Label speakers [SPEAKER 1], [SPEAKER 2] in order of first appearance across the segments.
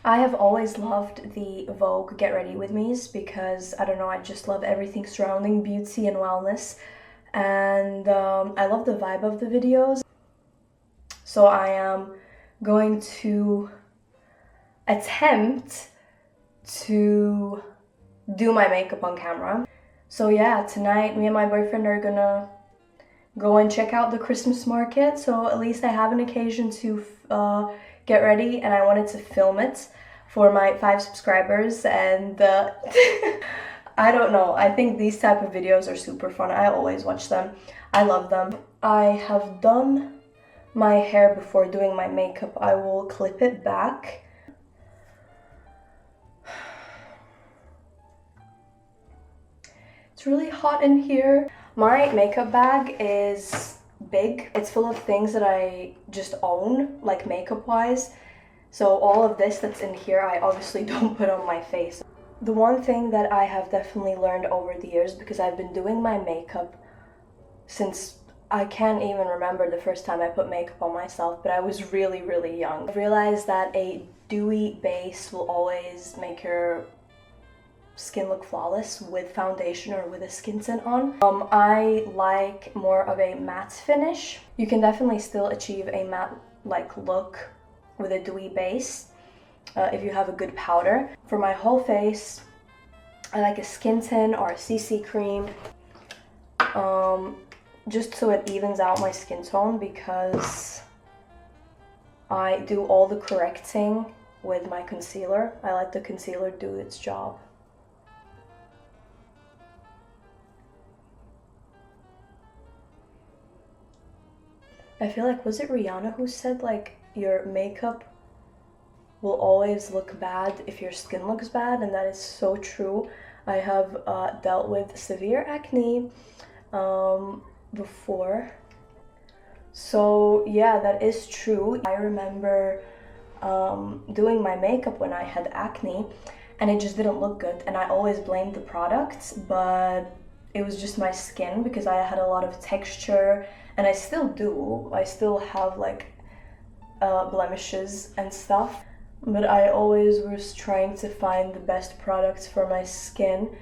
[SPEAKER 1] I have always loved the Vogue Get Ready With Me's because, I don't know, I just love everything surrounding beauty and wellness. And I love the vibe of the videos. So I am going to attempt to do my makeup on camera. So yeah, tonight me and my boyfriend are gonna go and check out the Christmas market. So at least I have an occasion to get ready, and I wanted to film it for my 5 subscribers. And I don't know, I think these type of videos are super fun. I always watch them. I love them. I have done my hair before doing my makeup. I will clip it back. It's really hot in here. My makeup bag is big. It's full of things that I just own, like makeup wise. So all of this that's in here, I obviously don't put on my face. The one thing that I have definitely learned over the years, because I've been doing my makeup since I can't even remember the first time I put makeup on myself, but I was really, really young. I realized that a dewy base will always make your skin look flawless with foundation or with a skin tint on. I like more of a matte finish. You can definitely still achieve a matte like look with a dewy base if you have a good powder. For my whole face, I like a skin tint or a CC cream, just so it evens out my skin tone, because I do all the correcting with my concealer. I let the concealer do its job. I feel like, was it Rihanna who said like your makeup will always look bad if your skin looks bad? And that is so true. I have dealt with severe acne before. So yeah, that is true. I remember doing my makeup when I had acne and it just didn't look good, and I always blamed the products, but it was just my skin, because I had a lot of texture, and I still do. I still have like blemishes and stuff, but I always was trying to find the best products for my skin,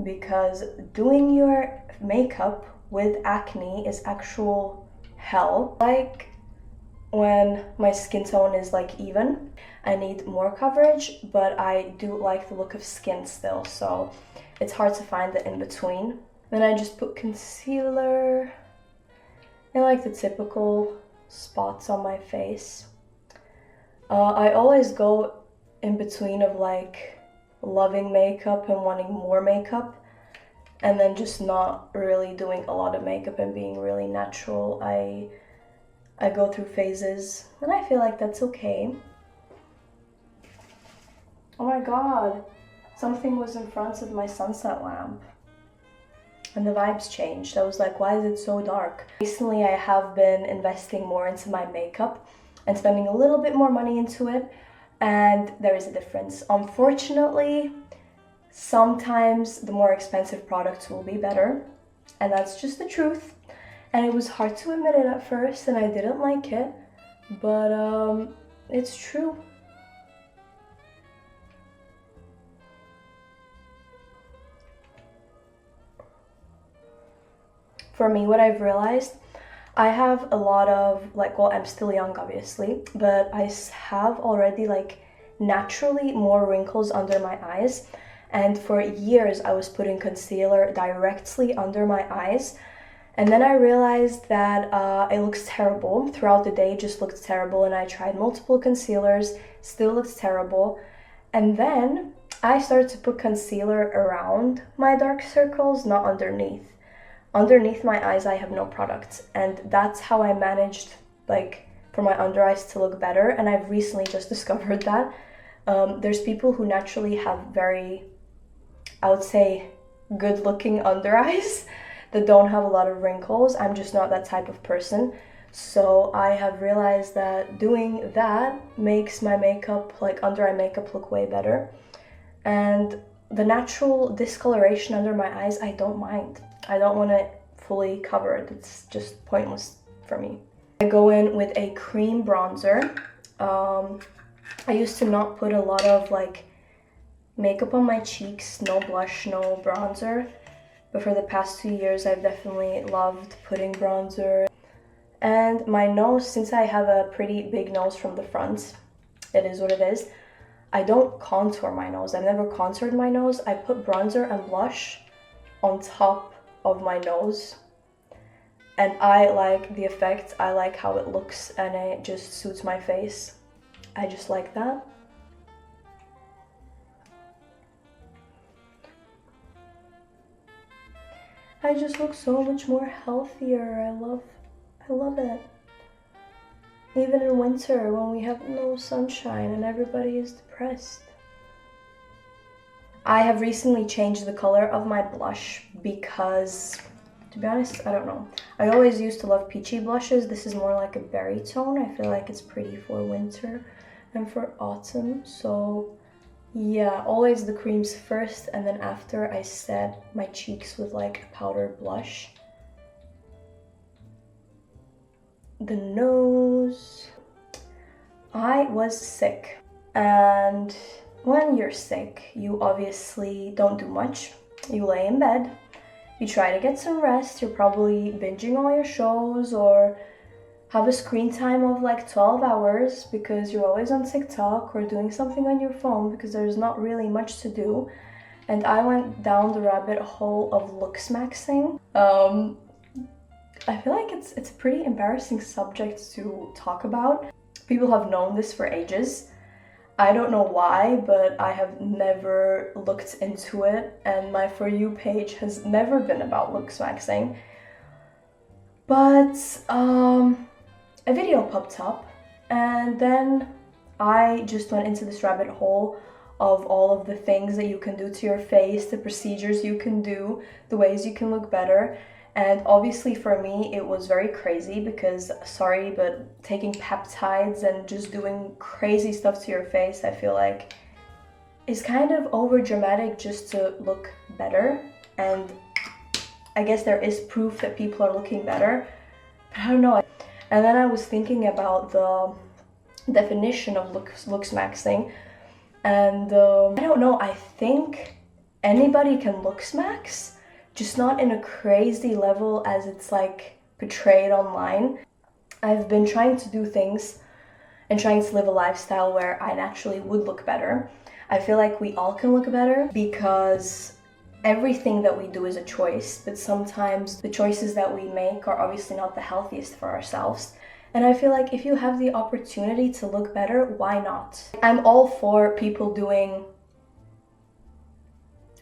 [SPEAKER 1] because doing your makeup with acne is actual hell. Like when my skin tone is like even, I need more coverage, but I do like the look of skin still, so it's hard to find the in-between. Then I just put concealer and like the typical spots on my face. I always go in between of like loving makeup and wanting more makeup, and then just not really doing a lot of makeup and being really natural. I go through phases, and I feel like that's okay. Oh my god, something was in front of my sunset lamp and the vibes changed. I was like, why is it so dark? Recently I have been investing more into my makeup and spending a little bit more money into it, and there is a difference. Unfortunately, sometimes the more expensive products will be better, and that's just the truth. And it was hard to admit it at first, and I didn't like it, but it's true. For me, what I've realized, I have a lot of like, well, I'm still young obviously, but I have already like naturally more wrinkles under my eyes. And for years I was putting concealer directly under my eyes. And then I realized that it looks terrible. Throughout the day, it just looked terrible. And I tried multiple concealers, still looks terrible. And then I started to put concealer around my dark circles, not underneath. Underneath my eyes, I have no products. And that's how I managed like for my under eyes to look better. And I've recently just discovered that there's people who naturally have very, I would say, good looking under eyes that don't have a lot of wrinkles. I'm just not that type of person. So I have realized that doing that makes my makeup, like under eye makeup, look way better. And the natural discoloration under my eyes, I don't mind. I don't want it fully covered. It's just pointless for me. I go in with a cream bronzer. I used to not put a lot of like makeup on my cheeks, no blush, no bronzer. But for the past 2 years, I've definitely loved putting bronzer. And my nose, since I have a pretty big nose from the front, it is what it is. I don't contour my nose. I've never contoured my nose. I put bronzer and blush on top of my nose. And I like the effect. I like how it looks and it just suits my face. I just like that. I just look so much more healthier. I love it. Even in winter when we have no sunshine and everybody is depressed. I have recently changed the color of my blush because, to be honest, I don't know. I always used to love peachy blushes. This is more like a berry tone. I feel like it's pretty for winter and for autumn. So yeah, always the creams first, and then after I set my cheeks with like a powder blush. The nose. I was sick, and when you're sick, you obviously don't do much. You lay in bed, you try to get some rest, you're probably binging all your shows or have a screen time of like 12 hours because you're always on TikTok or doing something on your phone because there's not really much to do. And I went down the rabbit hole of looks maxing. I feel like it's a pretty embarrassing subject to talk about. People have known this for ages. I don't know why, but I have never looked into it, and my For You page has never been about looks maxing. But a video popped up, and then I just went into this rabbit hole of all of the things that you can do to your face, the procedures you can do, the ways you can look better. And obviously for me, it was very crazy because, sorry, but taking peptides and just doing crazy stuff to your face, I feel like is kind of over dramatic just to look better. And I guess there is proof that people are looking better, but I don't know. And then I was thinking about the definition of looks maxing, and I don't know, I think anybody can looks max, just not in a crazy level as it's like portrayed online. I've been trying to do things and trying to live a lifestyle where I naturally would look better. I feel like we all can look better because everything that we do is a choice, but sometimes the choices that we make are obviously not the healthiest for ourselves. And I feel like if you have the opportunity to look better, why not? I'm all for people doing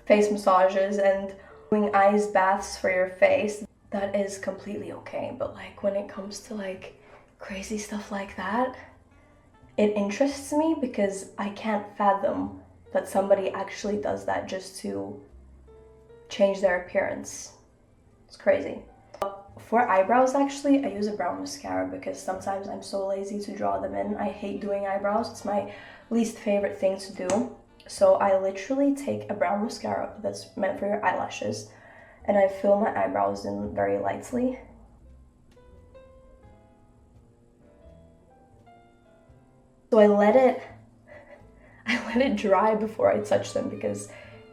[SPEAKER 1] face massages and doing ice baths for your face. That is completely okay, but like when it comes to like crazy stuff like that, it interests me because I can't fathom that somebody actually does that just to change their appearance. It's crazy. For eyebrows, actually, I use a brow mascara because sometimes I'm so lazy to draw them in. I hate doing eyebrows. It's my least favorite thing to do. So I literally take a brown mascara that's meant for your eyelashes and I fill my eyebrows in very lightly. So I let it dry before I touch them because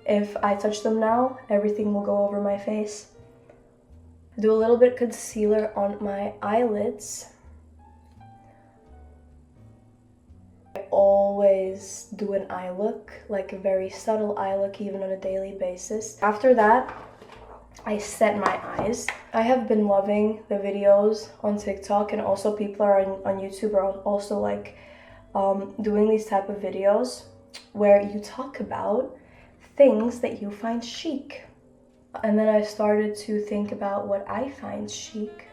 [SPEAKER 1] if I touch them now, everything will go over my face. Do a little bit of concealer on my eyelids. I always do an eye look, like a very subtle eye look, even on a daily basis. After that, I set my eyes. I have been loving the videos on TikTok, and also people are on YouTube are also like doing these type of videos where you talk about things that you find chic. And then I started to think about what I find chic.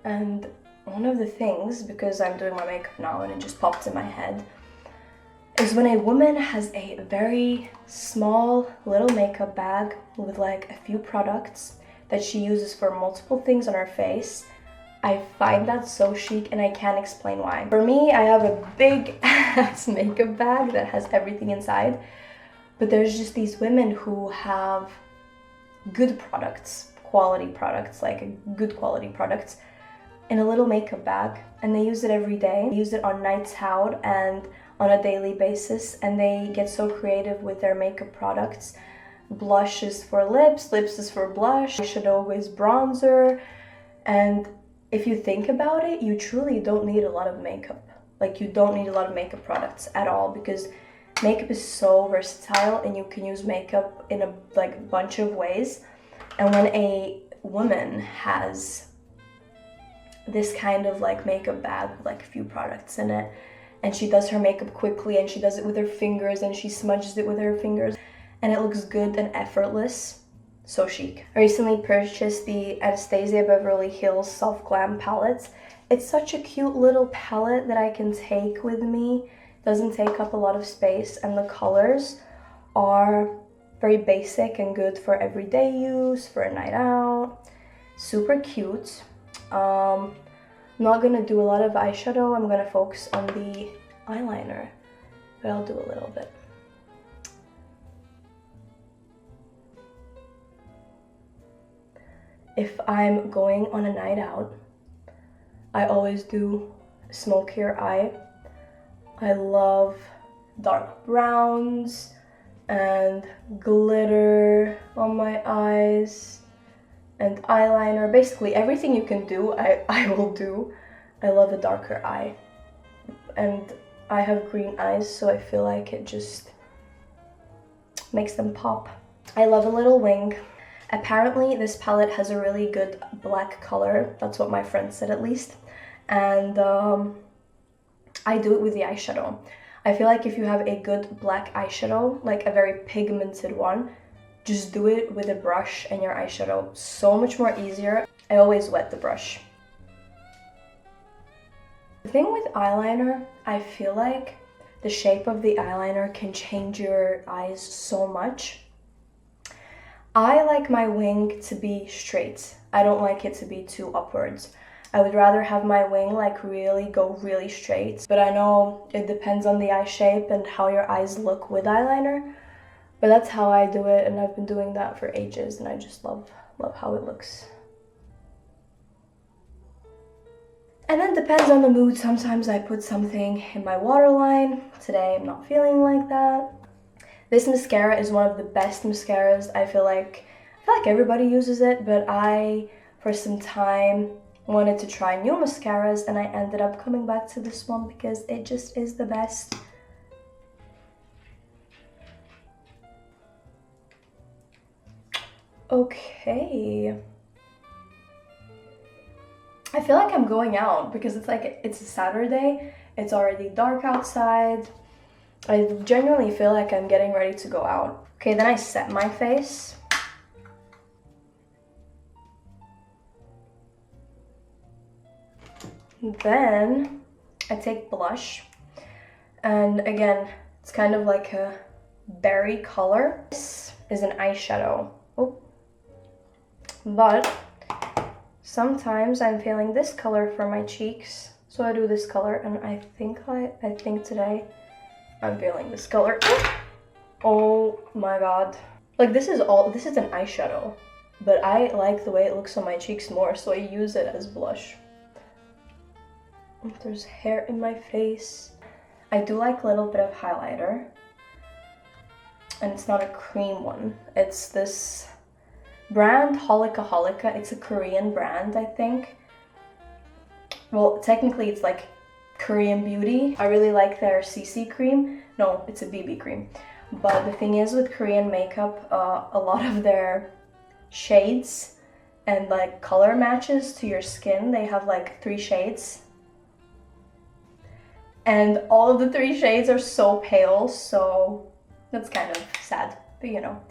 [SPEAKER 1] And one of the things, because I'm doing my makeup now and it just popped in my head, is when a woman has a very small little makeup bag with like a few products that she uses for multiple things on her face. I find that so chic and I can't explain why. For me, I have a big ass makeup bag that has everything inside. But there's just these women who have good products, quality products, like good quality products, in a little makeup bag, and they use it every day. They use it on nights out and on a daily basis, and they get so creative with their makeup products. Blush is for lips, lips is for blush, eyeshadow is bronzer, and if you think about it, you truly don't need a lot of makeup. Like, you don't need a lot of makeup products at all, because makeup is so versatile and you can use makeup in a bunch of ways. And when a woman has this kind of like makeup bag with like a few products in it, and she does her makeup quickly, and she does it with her fingers, and she smudges it with her fingers, and it looks good and effortless, so chic. I recently purchased the Anastasia Beverly Hills Self Glam palettes. It's such a cute little palette that I can take with me. Doesn't take up a lot of space, and the colors are very basic and good for everyday use, for a night out. Super cute. I'm not gonna do a lot of eyeshadow. I'm gonna focus on the eyeliner, but I'll do a little bit. If I'm going on a night out, I always do smokier eye. I love dark browns and glitter on my eyes and eyeliner. Basically everything you can do, I will do. I love a darker eye, and I have green eyes, so I feel like it just makes them pop. I love a little wing. Apparently this palette has a really good black color. That's what my friend said, at least. And I do it with the eyeshadow. I feel like if you have a good black eyeshadow, like a very pigmented one, just do it with a brush and your eyeshadow. So much more easier. I always wet the brush. The thing with eyeliner, I feel like the shape of the eyeliner can change your eyes so much. I like my wing to be straight. I don't like it to be too upwards. I would rather have my wing like really go really straight, but I know it depends on the eye shape and how your eyes look with eyeliner, but that's how I do it, and I've been doing that for ages, and I just love how it looks. And then depends on the mood. Sometimes I put something in my waterline. Today I'm not feeling like that. This mascara is one of the best mascaras. I feel like everybody uses it, but I, for some time, wanted to try new mascaras, and I ended up coming back to this one because it just is the best. Okay. I feel like I'm going out because it's a Saturday. It's already dark outside. I genuinely feel like I'm getting ready to go out. Okay, then I set my face. Then I take blush, and again, it's kind of like a berry color. This is an eyeshadow. Oh. But sometimes I'm feeling this color for my cheeks, so I do this color, and I think today I'm feeling this color. Oh my god. Like, this is an eyeshadow, but I like the way it looks on my cheeks more, so I use it as blush. There's hair in my face. I do like a little bit of highlighter, and it's not a cream one. It's this brand, Holika Holika. It's a Korean brand, I think. Well, technically it's like Korean beauty. I really like their CC cream. No, it's a BB cream. But the thing is, with Korean makeup, a lot of their shades and like color matches to your skin. They have like 3 shades. And all of the 3 shades are so pale, so that's kind of sad, but you know.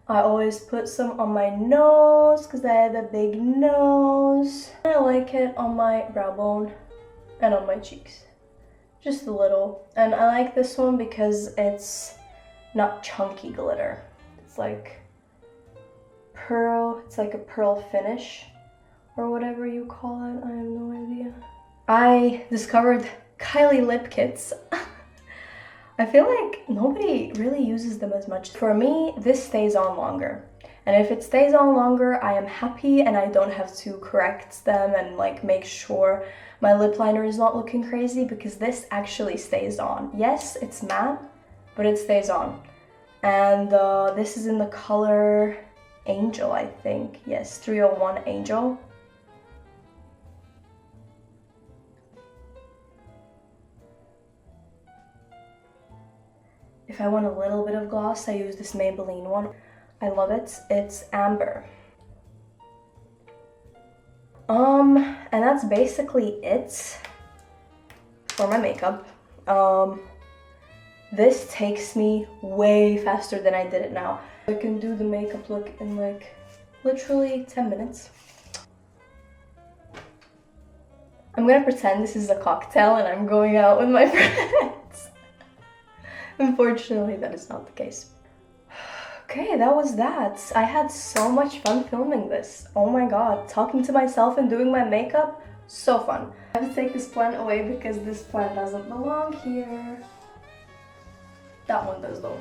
[SPEAKER 1] I always put some on my nose because I have a big nose. I like it on my brow bone and on my cheeks. Just a little. And I like this one because it's not chunky glitter. It's like pearl, it's like a pearl finish or whatever you call it. I have no idea. I discovered Kylie lip kits. I feel like nobody really uses them as much. For me, this stays on longer. And if it stays on longer, I am happy and I don't have to correct them and like make sure my lip liner is not looking crazy, because this actually stays on. Yes, it's matte, but it stays on. And this is in the color Angel, I think. Yes, 301 Angel. If I want a little bit of gloss, I use this Maybelline one. I love it. It's Amber. And that's basically it for my makeup. This takes me way faster than I did it now. I can do the makeup look in like literally 10 minutes. I'm gonna pretend this is a cocktail and I'm going out with my friends. Unfortunately, that is not the case. Okay, that was that. I had so much fun filming this. Oh my god, talking to myself and doing my makeup, so fun. I have to take this plant away because this plant doesn't belong here. That one does though.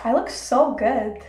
[SPEAKER 1] I look so good.